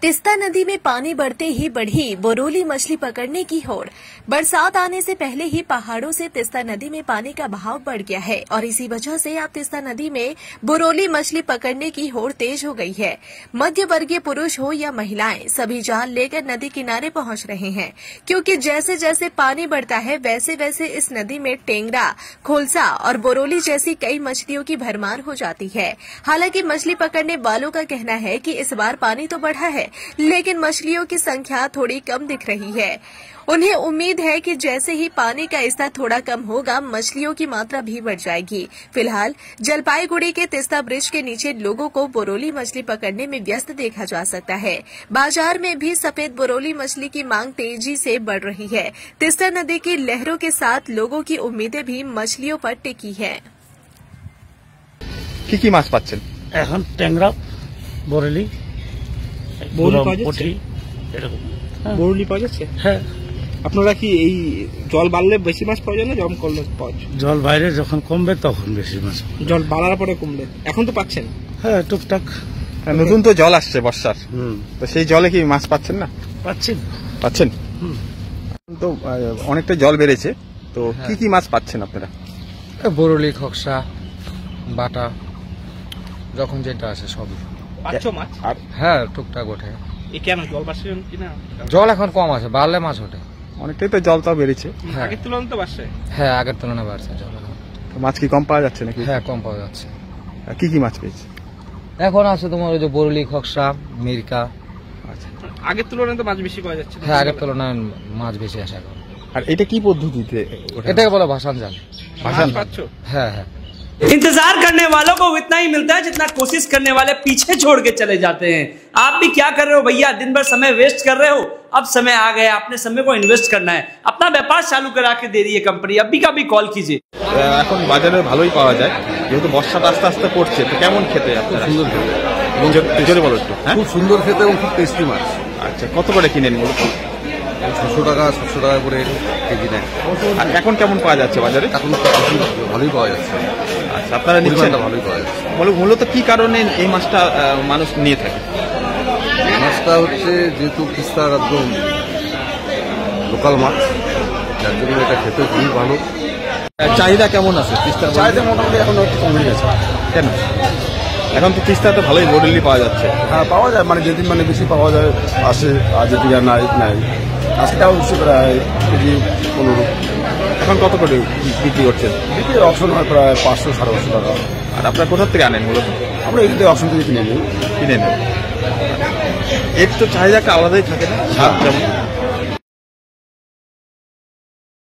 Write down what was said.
तिस्ता नदी में पानी बढ़ते ही बढ़ी बोरोली मछली पकड़ने की होड़। बरसात आने से पहले ही पहाड़ों से तिस्ता नदी में पानी का बहाव बढ़ गया है और इसी वजह से अब तिस्ता नदी में बोरोली मछली पकड़ने की होड़ तेज हो गई है। मध्य वर्गीय पुरुष हो या महिलाएं सभी जाल लेकर नदी किनारे पहुंच रहे हैं, क्योंकि जैसे जैसे पानी बढ़ता है वैसे वैसे इस नदी में टेंगरा, खोलसा और बोरोली जैसी कई मछलियों की भरमार हो जाती है। हालांकि मछली पकड़ने वालों का कहना है कि इस बार पानी तो बढ़ा है, लेकिन मछलियों की संख्या थोड़ी कम दिख रही है। उन्हें उम्मीद है कि जैसे ही पानी का स्तर थोड़ा कम होगा, मछलियों की मात्रा भी बढ़ जाएगी। फिलहाल जलपाईगुड़ी के तिस्ता ब्रिज के नीचे लोगों को बोरोली मछली पकड़ने में व्यस्त देखा जा सकता है। बाजार में भी सफेद बोरोली मछली की मांग तेजी से बढ़ रही है। तिस्ता नदी की लहरों के साथ लोगों की उम्मीदें भी मछलियों पर टिकी है। কি মাছ পাচ্ছেন এখন ট্যাংরা বরেলি বরুলি পাওয়া যাচ্ছে? হ্যাঁ। আপনারা কি এই জল বাড়লে বেশি মাছ পাওয়া যায় না জল কমলে পাওয়া যায়? জল বাইরে যখন কমবে তখন বেশি মাছ। জল বাড়ার পরে কমলে এখন তো পাচ্ছেন? হ্যাঁ, টুকটাক। নতুন তো জল আসছে বর্ষার, তো সেই জলে কি মাছ পাচ্ছেন না? পাচ্ছেন। তো অনেকটা জল বেড়েছে, তো কি কি মাছ পাচ্ছেন আপনারা? বরলি, খকসা, বাটা, যখন যেটা আছে সবই পাচ্ছ মাছ? হ্যাঁ, টুকটাক ওঠে। কেন জল বাড়ছে কিনা? জল এখন কম আছে, বাড়লে মাছ ওঠে। অনেকটাই তো জলটাও বেড়েছে। আগের তুলনায় তো বাড়ছে। হ্যাঁ, আগের তুলনায় বাড়ছে জল। মাছ কি কম পাওয়া যাচ্ছে নাকি? হ্যাঁ, কম পাওয়া যাচ্ছে। কি কি মাছ পেয়েছে এখন আছে তোমার ওই যে বরলি, খকসা, মিরকা। আচ্ছা, আগের তুলনায় তো মাছ বেশি পাওয়া যাচ্ছে। হ্যাঁ, আগের তুলনায় মাছ বেশি আসে এখন। আর এটা কি পদ্ধতিতে? এটাকে বলে ভাসান জাল। ভাসান পাচ্ছ? হ্যাঁ হ্যাঁ। इंतजार करने वालों को उतना ही मिलता है जितना कोशिश करने वाले पीछे छोड़ के चले जाते हैं। आप भी क्या कर रहे हो भैया? दिन भर समय वेस्ट कर रहे हो। अब समय आ गया, अपने समय को इन्वेस्ट करना है। अपना व्यापार चालू करा के दे रही है कंपनी। अभी का भी कॉल कीजिए। এখন বাজারে ভালোই পাওয়া যায়, যেহেতু বর্ষাটা আস্তে আস্তে পড়ছে, তো কেমন খেতে? আপনারা? সুন্দর খেতে এবং জোরে বলো একটু। খুব সুন্দর খেতে এবং খুব টেস্টি মাছ। আচ্ছা, কত করে কিনেন মূলত? 600 টাকা 700 টাকা করে কেজি নেয়। আর এখন কেমন পাওয়া যাচ্ছে বাজারে? এখন ভালোই পাওয়া যাচ্ছে। আচ্ছা, আপনারা নিচ্ছেন? ভালোই পাওয়া যাচ্ছে। মূলত কি কারণে এই মাছটা মানুষ নিয়ে থাকে? মাছটা হচ্ছে যেহেতু তিস্তার একদম লোকাল মাছ, যার জন্য এটা খেতে খুবই ভালো। চাহিদা কেমন আছে তিস্তার? চাহিদা মোটামুটি এখন একটু কমে গেছে। কেন? এখন তো তিস্তাতে ভালোই বরলি পাওয়া যাচ্ছে। হ্যাঁ, পাওয়া যায়, মানে যেদিন মানে বেশি পাওয়া যায় আসে, আর যেদিন আর নাই। আজকেটাও হচ্ছে প্রায় কেজি 15। এখন কত করে বিক্রি করছেন? বিক্রির অপশন হয় প্রায় 500 550 টাকা। আর আপনার কোথা থেকে আনেন মূলত? আমরা এই অপশন থেকে কিনে নিই। এর তো চাহিদা একটা আলাদাই থাকে না, স্বাদ যেমন।